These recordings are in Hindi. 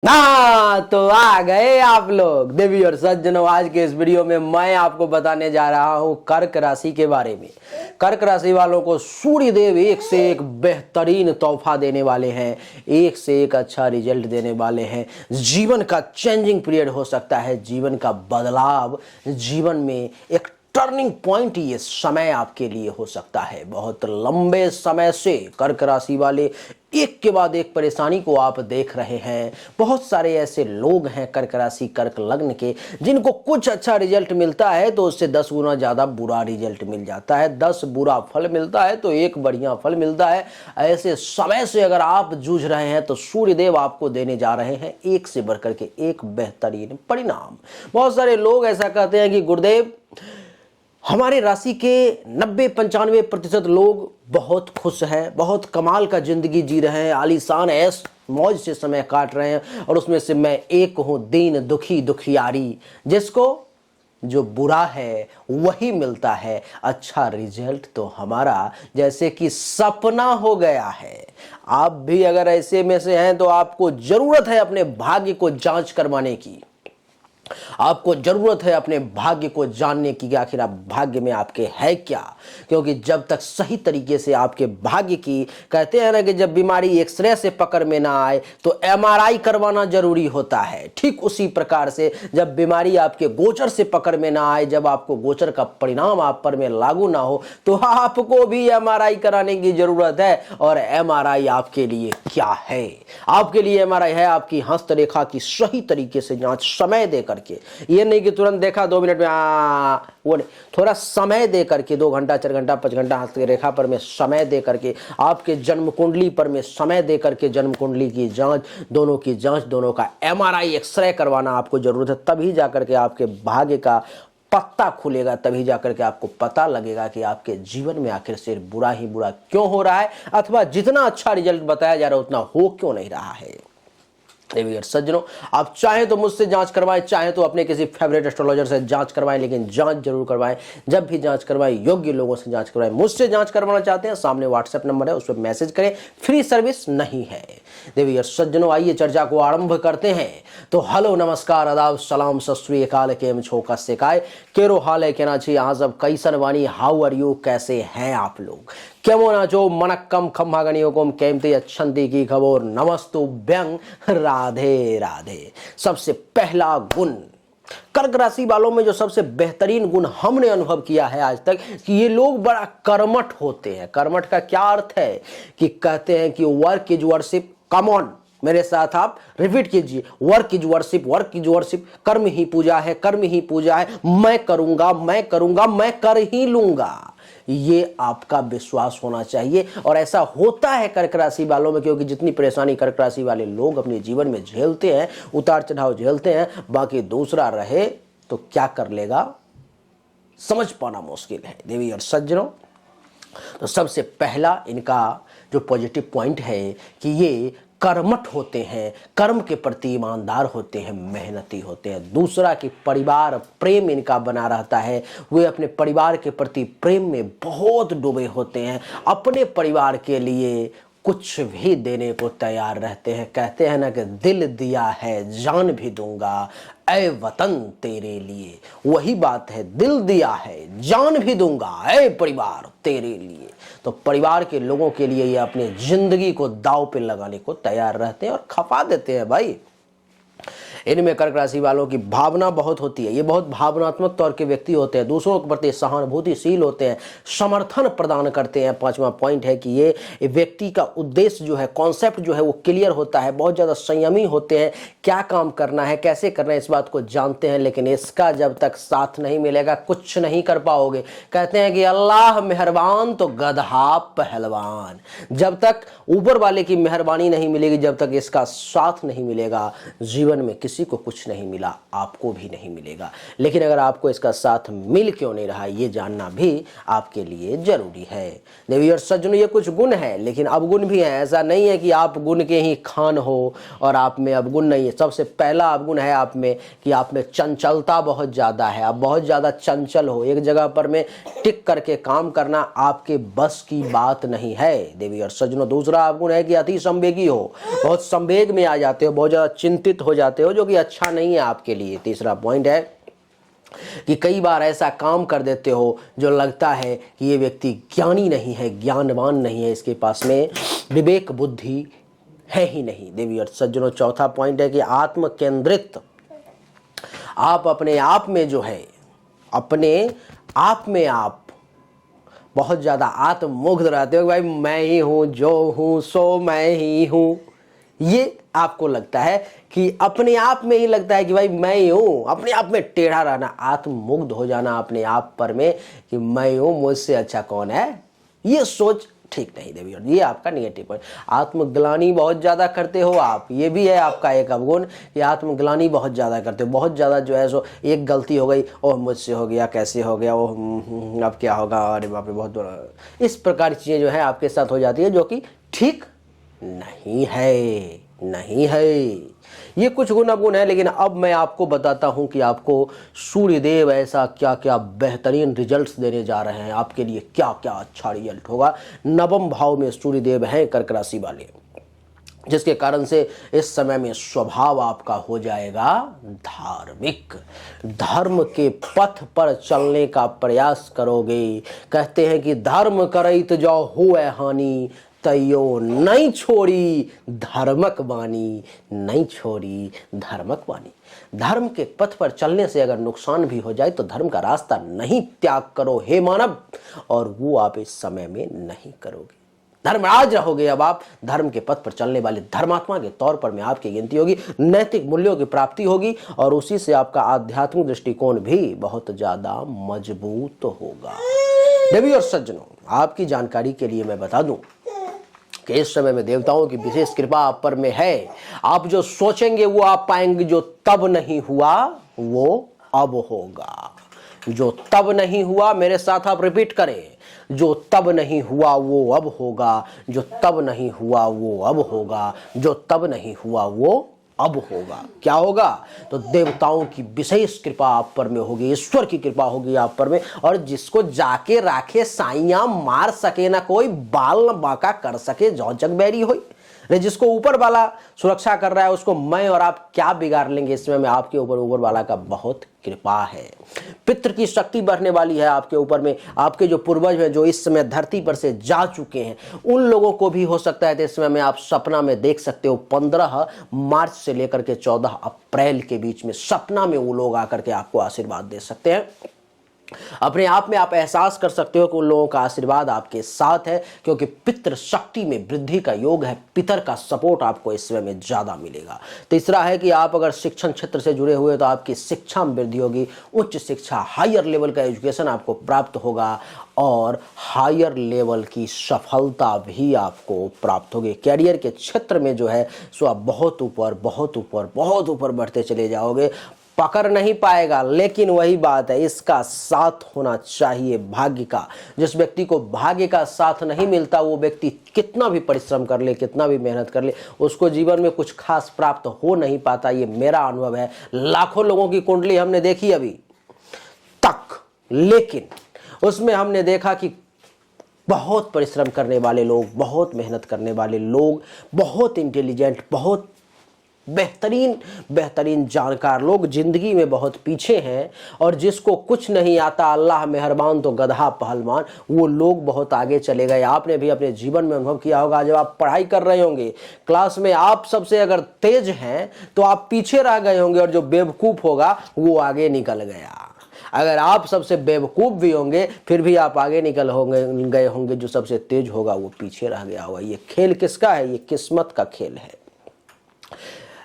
तो आ गए आप लोग देवी और सज्जनों। आज के इस वीडियो में मैं आपको बताने जा रहा हूं कर्क राशि के बारे में। कर्क राशि वालों को सूर्य देव एक से एक बेहतरीन तोहफा देने वाले हैं, एक से एक अच्छा रिजल्ट देने वाले हैं। जीवन का चेंजिंग पीरियड हो सकता है, जीवन का बदलाव, जीवन में एक टर्निंग पॉइंट ये समय आपके लिए हो सकता है। बहुत लंबे समय से कर्क राशि वाले एक के बाद एक परेशानी को आप देख रहे हैं। बहुत सारे ऐसे लोग हैं कर्क राशि कर्क लग्न के जिनको कुछ अच्छा रिजल्ट मिलता है तो उससे 10 गुना ज्यादा बुरा रिजल्ट मिल जाता है। 10 बुरा फल मिलता है तो एक बढ़िया फल मिलता है। ऐसे समय से अगर आप जूझ रहे हैं तो सूर्यदेव आपको देने जा रहे हैं एक से बढ़कर के एक बेहतरीन परिणाम। बहुत सारे लोग ऐसा कहते हैं कि गुरुदेव हमारे राशि के 90-95% लोग बहुत खुश हैं, बहुत कमाल का जिंदगी जी रहे हैं, आलीशान ऐश मौज से समय काट रहे हैं, और उसमें से मैं एक हूं दीन दुखी दुखियारी, जिसको जो बुरा है वही मिलता है। अच्छा रिजल्ट तो हमारा जैसे कि सपना हो गया है। आप भी अगर ऐसे में से हैं तो आपको जरूरत है अपने भाग्य को जांच करवाने की। आपको जरूरत है अपने भाग्य को जानने की कि आखिर आप भाग्य में आपके है क्या। क्योंकि जब तक सही तरीके से आपके भाग्य की, कहते हैं ना कि जब बीमारी एक्सरे से पकड़ में ना आए तो एमआरआई करवाना जरूरी होता है। ठीक उसी प्रकार से जब बीमारी आपके गोचर से पकड़ में ना आए, जब आपको गोचर का परिणाम आप पर में लागू ना हो, तो आपको भी एमआरआई कराने की जरूरत है। और एमआरआई आपके लिए क्या है? आपके लिए एमआरआई है आपकी हस्तरेखा की सही तरीके से जांच समय देकर के। ये नहीं कि तुरंत देखा 2 मिनट में वो नहीं, थोड़ा समय दे करके 2 घंटा 4 घंटा 5 घंटा हस्तरेखा पर में समय दे करके, आपके जन्म कुंडली पर में समय दे करके जन्म कुंडली की जांच, दोनों का एमआरआई एक्सरे करवाना आपको जरूरत है। तभी जाकर के आपके भाग्य का पत्ता खुलेगा, तभी जाकर के आपको पता लगेगा कि आपके जीवन में आखिर सिर्फ बुरा ही बुरा क्यों हो रहा है, अथवा जितना अच्छा रिजल्ट बताया जा रहा है उतना हो क्यों नहीं रहा है। देवी और सज्जनों, आप चाहें तो मुझसे जांच करवाएं, चाहें तो अपने किसी फेवरेट एस्ट्रोलॉजर से जांच करवाएं, लेकिन जांच जरूर करवाएं। जब भी जांच करवाएं योग्य लोगों से जांच करवाएं। मुझसे जांच करवाना चाहते हैं, सामने व्हाट्सएप नंबर है, उस पर मैसेज करें, फ्री सर्विस नहीं है। देवी और सज्जनों, आइए चर्चा को आरंभ करते हैं। तो हेलो नमस्कार आदाब सलाम सत श्री अकाल, केम छो कस्से काय केरो हाल है कहना चाहिए आजब कैसन वानी, हाउ आर यू, कैसे हैं आप लोग, केमो ना जो मनक्कम खम्भागणियों को केमते अच्छंदी की खबर नमस्तु व्यंग राधे राधे। सबसे पहला गुण कर्क राशि वालों में जो सबसे बेहतरीन गुण हमने अनुभव किया है आज तक, कि ये लोग बड़ा कर्मठ होते हैं। कर्मठ का क्या अर्थ है कि कहते हैं कि work is worship. Come on, मेरे साथ आप रिपीट कीजिए, work is worship, work is worship. कर्म ही पूजा है, कर्म ही पूजा है। मैं करूंगा, मैं करूंगा, मैं कर ही लूंगा, ये आपका विश्वास होना चाहिए। और ऐसा होता है कर्क राशि वालों में, क्योंकि जितनी परेशानी कर्क राशि वाले लोग अपने जीवन में झेलते हैं, उतार चढ़ाव झेलते हैं, बाकी दूसरा रहे तो क्या कर लेगा समझ पाना मुश्किल है। देवी और सज्जनों, तो सबसे पहला इनका जो पॉजिटिव पॉइंट है कि ये कर्मठ होते हैं, कर्म के प्रति ईमानदार होते हैं, मेहनती होते हैं। दूसरा कि परिवार प्रेम इनका बना रहता है, वे अपने परिवार के प्रति प्रेम में बहुत डूबे होते हैं, अपने परिवार के लिए कुछ भी देने को तैयार रहते हैं। कहते हैं ना कि दिल दिया है जान भी दूंगा ऐ वतन तेरे लिए, वही बात है, दिल दिया है जान भी दूंगा ऐ परिवार तेरे लिए। तो परिवार के लोगों के लिए ये अपनी जिंदगी को दांव पे लगाने को तैयार रहते हैं और खपा देते हैं भाई। इनमें कर्क राशि वालों की भावना बहुत होती है, ये बहुत भावनात्मक तौर के व्यक्ति होते हैं, दूसरों के प्रति सहानुभूतिशील होते हैं, समर्थन प्रदान करते हैं। 5वां पॉइंट है कि ये व्यक्ति का उद्देश्य जो है, कॉन्सेप्ट जो है वो क्लियर होता है, बहुत ज़्यादा संयमी होते हैं, क्या काम करना है कैसे करना है इस बात को जानते हैं, लेकिन इसका जब तक साथ नहीं मिलेगा कुछ नहीं कर पाओगे। कहते हैं कि अल्लाह मेहरबान तो गधा पहलवान। जब तक ऊपर वाले की मेहरबानी नहीं मिलेगी, जब तक इसका साथ नहीं मिलेगा, जीवन में किसी को कुछ नहीं मिला, आपको भी नहीं मिलेगा। लेकिन अगर आपको इसका साथ मिल क्यों नहीं रहा, ये जानना भी आपके लिए जरूरी है। देवी और सज्जनों, ये कुछ गुण है लेकिन अवगुण भी है। ऐसा नहीं है कि आप गुण के ही खान हो और आप में अवगुण नहीं है। सबसे पहला अवगुण है आप में कि आप में चंचलता बहुत ज़्यादा है। आप बहुत ज़्यादा चंचल हो, एक जगह पर में टिक करके काम करना आपके बस की बात नहीं है देवी और सज्जनों। दूसरा अवगुण है कि अति संवेगी हो, बहुत संवेग में आ जाते हो, बहुत ज़्यादा चिंतित हो जाते हो, जो कि अच्छा नहीं है आपके लिए। तीसरा पॉइंट है कि कई बार ऐसा काम कर देते हो जो लगता है कि ये व्यक्ति ज्ञानी नहीं है, ज्ञानवान नहीं है, इसके पास में विवेक बुद्धि है ही नहीं देवी और सज्जनों। चौथा पॉइंट है कि आत्म केंद्रित, आप अपने आप में जो है, अपने आप में आप बहुत ज़्यादा आत्ममुग्ध रहते हो। भाई मैं ही हूँ, जो हूँ सो मैं ही हूँ, ये आपको लगता है कि अपने आप में ही लगता है कि भाई मैं ही हूँ। अपने आप में टेढ़ा रहना, आत्ममुग्ध हो जाना अपने आप पर में कि मैं हूँ, मुझसे अच्छा कौन है, ये सोच ठीक नहीं देवी। और ये आपका निगेटिव पॉइंट। आत्मग्लानी बहुत ज़्यादा करते हो आप, ये भी है आपका एक अवगुण कि आत्मग्लानी बहुत ज़्यादा करते हो। बहुत ज़्यादा जो है सो एक गलती हो गई, ओह मुझसे हो गया, कैसे हो गया, ओह अब क्या होगा, अरे बाप रे बहुत बड़ा, इस प्रकार की चीज़ें जो है आपके साथ हो जाती है, जो कि ठीक नहीं है, नहीं है। ये कुछ गुण अवगुण है। लेकिन अब मैं आपको बताता हूं कि आपको सूर्यदेव ऐसा क्या क्या बेहतरीन रिजल्ट्स देने जा रहे हैं, आपके लिए क्या क्या अच्छा रिजल्ट होगा। नवम भाव में सूर्यदेव हैं कर्क राशि वाले, जिसके कारण से इस समय में स्वभाव आपका हो जाएगा धार्मिक। धर्म के पथ पर चलने का प्रयास करोगे। कहते हैं कि धर्म करैत जो होए हानि, तैयो नहीं छोड़ी धर्मक वाणी, नहीं छोड़ी धर्मक वाणी। धर्म के पथ पर चलने से अगर नुकसान भी हो जाए तो धर्म का रास्ता नहीं त्याग करो हे मानव, और वो आप इस समय में नहीं करोगे। धर्मराज रहोगे अब आप। धर्म के पथ पर चलने वाले धर्मात्मा के तौर पर में आपकी गिनती होगी, नैतिक मूल्यों की प्राप्ति होगी और उसी से आपका आध्यात्मिक दृष्टिकोण भी बहुत ज्यादा मजबूत होगा। देवी और सज्जनों, आपकी जानकारी के लिए मैं बता दूं कि इस समय में देवताओं की विशेष कृपा आप पर में है। आप जो सोचेंगे वो आप पाएंगे। जो तब नहीं हुआ वो अब होगा। जो तब नहीं हुआ, मेरे साथ आप रिपीट करें, जो तब नहीं हुआ वो अब होगा, जो तब नहीं हुआ वो अब होगा, जो तब नहीं हुआ वो अब होगा। क्या होगा? तो देवताओं की विशेष कृपा आप पर में होगी, ईश्वर की कृपा होगी आप पर में। और जिसको जाके राखे साइया, मार सके ना कोई, बाल न बांका कर सके जो जग बैरी होई। जिसको ऊपर वाला सुरक्षा कर रहा है उसको मैं और आप क्या बिगाड़ लेंगे। इस समय में आपके ऊपर ऊपर वाला का बहुत कृपा है। पितृ की शक्ति बढ़ने वाली है आपके ऊपर में। आपके जो पूर्वज हैं जो इस समय धरती पर से जा चुके हैं, उन लोगों को भी हो सकता है इस समय में आप सपना में देख सकते हो। 15 मार्च से लेकर के 14 अप्रैल के बीच में सपना में वो लोग आकर के आपको आशीर्वाद दे सकते हैं। अपने आप में आप एहसास कर सकते हो कि उन लोगों का आशीर्वाद आपके साथ है, क्योंकि पितृ शक्ति में वृद्धि का योग है। पितर का सपोर्ट आपको इस समय में ज्यादा मिलेगा। तीसरा है कि आप अगर शिक्षण क्षेत्र से जुड़े हुए तो आपकी शिक्षा में वृद्धि होगी। उच्च शिक्षा, हायर लेवल का एजुकेशन आपको प्राप्त होगा और हायर लेवल की सफलता भी आपको प्राप्त होगी। कैरियर के क्षेत्र में जो है सो आप बहुत ऊपर बहुत ऊपर बहुत ऊपर बढ़ते चले जाओगे। पकड़ नहीं पाएगा, लेकिन वही बात है, इसका साथ होना चाहिए भाग्य का। जिस व्यक्ति को भाग्य का साथ नहीं मिलता, वो व्यक्ति कितना भी परिश्रम कर ले, कितना भी मेहनत कर ले, उसको जीवन में कुछ खास प्राप्त हो नहीं पाता। ये मेरा अनुभव है। लाखों लोगों की कुंडली हमने देखी अभी तक, लेकिन उसमें हमने देखा कि बहुत परिश्रम करने वाले लोग, बहुत मेहनत करने वाले लोग, बहुत इंटेलिजेंट, बहुत बेहतरीन जानकार लोग जिंदगी में बहुत पीछे हैं। और जिसको कुछ नहीं आता, अल्लाह मेहरबान तो गधा पहलवान, वो लोग बहुत आगे चले गए। आपने भी अपने जीवन में अनुभव किया होगा, जब आप पढ़ाई कर रहे होंगे, क्लास में आप सबसे अगर तेज हैं तो आप पीछे रह गए होंगे, और जो बेवकूफ होगा वो आगे निकल गया। अगर आप सबसे बेवकूफ भी होंगे फिर भी आप आगे निकल गए होंगे, जो सबसे तेज होगा वो पीछे रह गया होगा। ये खेल किसका है? ये किस्मत का खेल है।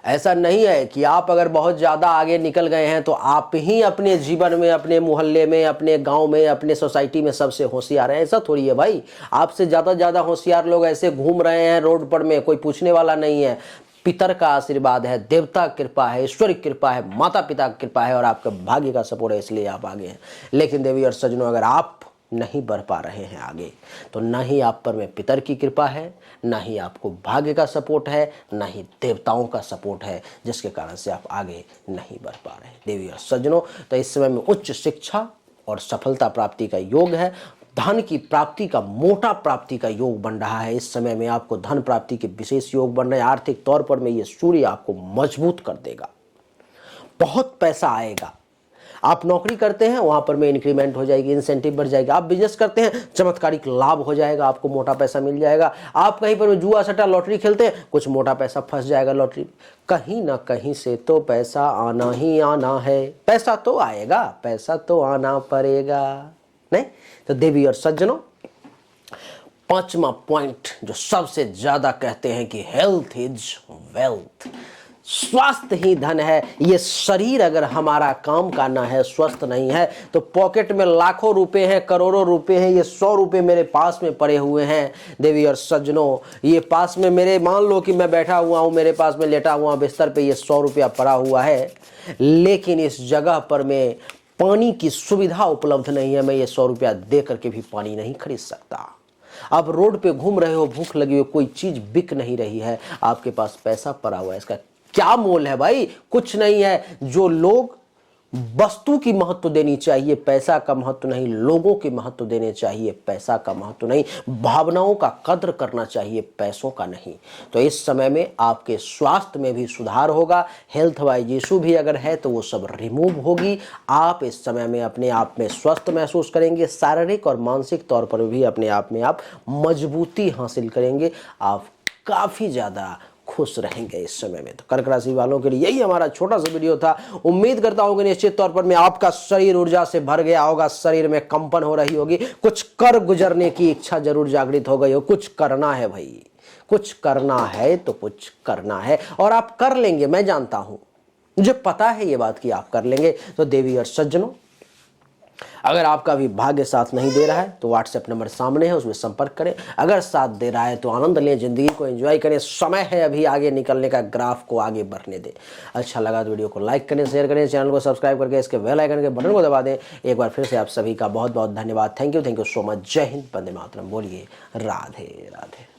ऐसा नहीं है कि आप अगर बहुत ज़्यादा आगे निकल गए हैं तो आप ही अपने जीवन में, अपने मोहल्ले में, अपने गांव में, अपने सोसाइटी में सबसे होशियार हैं। ऐसा थोड़ी है भाई। आपसे ज़्यादा होशियार लोग ऐसे घूम रहे हैं रोड पर में, कोई पूछने वाला नहीं है। पितर का आशीर्वाद है, देवता कृपा है, ईश्वर की कृपा है, माता पिता की कृपा है और आपके भाग्य का सपोर्ट है, इसलिए आप आगे हैं। लेकिन देवी और सज्जनों, अगर आप नहीं बढ़ पा रहे हैं आगे, तो न ही आप पर में पितर की कृपा है, न ही आपको भाग्य का सपोर्ट है, न ही देवताओं का सपोर्ट है, जिसके कारण से आप आगे नहीं बढ़ पा रहे हैं। देवी और सज्जनों, तो इस समय में उच्च शिक्षा और सफलता प्राप्ति का योग है। धन की प्राप्ति का, मोटा प्राप्ति का योग बन रहा है। इस समय में आपको धन प्राप्ति के विशेष योग बन रहे हैं। आर्थिक तौर पर में ये सूर्य आपको मजबूत कर देगा, बहुत पैसा आएगा। आप नौकरी करते हैं, वहां पर में इंक्रीमेंट हो जाएगी, इंसेंटिव बढ़ जाएगा। आप बिजनेस करते हैं, चमत्कारिक लाभ हो जाएगा, आपको मोटा पैसा मिल जाएगा। आप कहीं पर जुआ सट्टा लॉटरी खेलते हैं, कुछ मोटा पैसा फंस जाएगा लॉटरी। कहीं ना कहीं से तो पैसा आना ही आना है, पैसा तो आएगा, पैसा तो आना पड़ेगा, नहीं? तो देवी और सज्जनों, पांचवा पॉइंट जो सबसे ज्यादा कहते हैं कि हेल्थ इज वेल्थ, स्वास्थ्य ही धन है। ये शरीर अगर हमारा काम का ना है, स्वस्थ नहीं है, तो पॉकेट में लाखों रुपए हैं, करोड़ों रुपए हैं, ये 100 रुपए मेरे पास में पड़े हुए हैं। देवी और सज्जनों, ये पास में मेरे, मान लो कि मैं बैठा हुआ हूं, मेरे पास में लेटा हुआ बिस्तर पे ये 100 रुपया पड़ा हुआ है, लेकिन इस जगह पर में पानी की सुविधा उपलब्ध नहीं है। मैं ये 100 रुपया दे करके भी पानी नहीं खरीद सकता। आप रोड पे घूम रहे हो, भूख लगी हो, कोई चीज बिक नहीं रही है, आपके पास पैसा पड़ा हुआ है, इसका क्या मोल है भाई? कुछ नहीं है। जो लोग वस्तु की महत्व देनी चाहिए, पैसा का महत्व नहीं, लोगों के महत्व देने चाहिए, पैसा का महत्व नहीं, भावनाओं का कद्र करना चाहिए, पैसों का नहीं। तो इस समय में आपके स्वास्थ्य में भी सुधार होगा। हेल्थ वाइज इशू भी अगर है तो वो सब रिमूव होगी। आप इस समय में अपने आप में स्वस्थ महसूस करेंगे, शारीरिक और मानसिक तौर पर भी अपने आप में आप मजबूती हासिल करेंगे। आप काफी ज्यादा खुश रहेंगे इस समय में। तो कर्क राशि वालों के लिए यही हमारा छोटा सा वीडियो था। उम्मीद करता हूं कि निश्चित तौर पर में आपका शरीर ऊर्जा से भर गया होगा, शरीर में कंपन हो रही होगी, कुछ कर गुजरने की इच्छा जरूर जागृत हो गई हो। कुछ करना है भाई, कुछ करना है तो कुछ करना है, और आप कर लेंगे, मैं जानता हूं, मुझे पता है ये बात कि आप कर लेंगे। तो देवी और सज्जनों, अगर आपका भी भाग्य साथ नहीं दे रहा है तो व्हाट्सएप नंबर सामने है, उसमें संपर्क करें। अगर साथ दे रहा है तो आनंद लें, जिंदगी को एंजॉय करें। समय है अभी आगे निकलने का, ग्राफ को आगे बढ़ने दें। अच्छा लगा तो वीडियो को लाइक करें, शेयर करें, चैनल को सब्सक्राइब करके इसके बेल आइकन के बटन को दबा दें। एक बार फिर से आप सभी का बहुत बहुत धन्यवाद। Thank you so much. जय हिंद, वंदे मातरम। बोलिए राधे राधे।